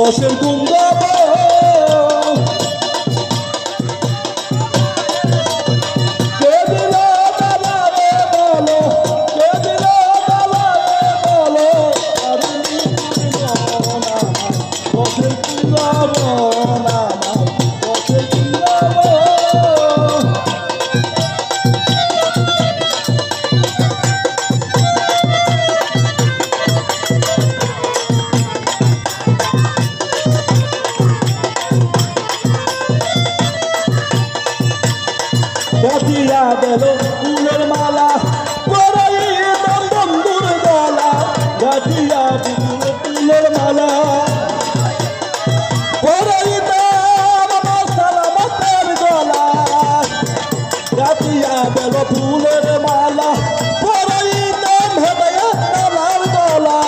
রসের কুঞ্জ দিয়া গেল ফুলের মালা পরাইয়ে দাম বন্ধুর গলা গাতিয়া দিল ফুলের মালা পরাইয়ে দাম সালামতের গলা গাতিয়া গেল ফুলের মালা পরাইয়ে দাম হেদায়েত নালার গলা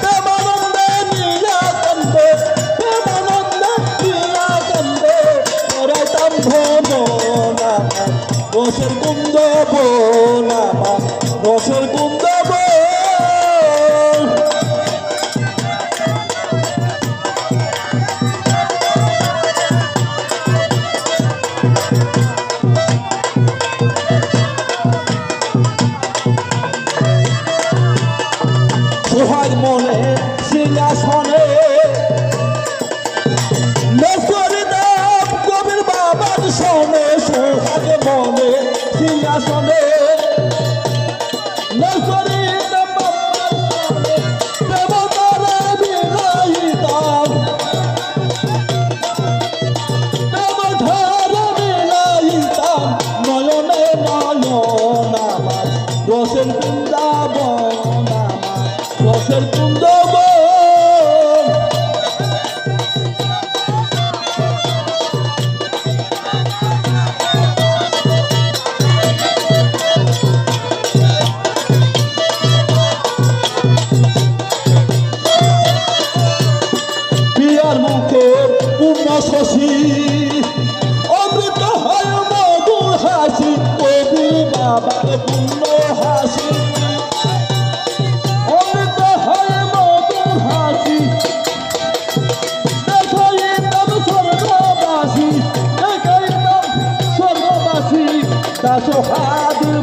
প্রেমানন্দে নিয়া কান্দে প্রেমানন্দে নিয়া কান্দে রসের কুন্দ বোনামা রসের কুন্দ সোহাগ মনে সিংহাসনে শোনে সোহাগ মনে সিংহাসনে দেবতারে বিলাইতাম দেবতারে বিলাইতাম নয়নে নয়ন আমার রসের বৃন্দাবন আমার রসের কুন্দ শশী অমৃত হয় মধুর হাসি কবির বাবার পূর্ণ হাসি অমৃত হয় মধুর হাসি দেখাইতাম স্বর্গবাসী দেখাইতাম স্বর্গবাসী দাস হাদির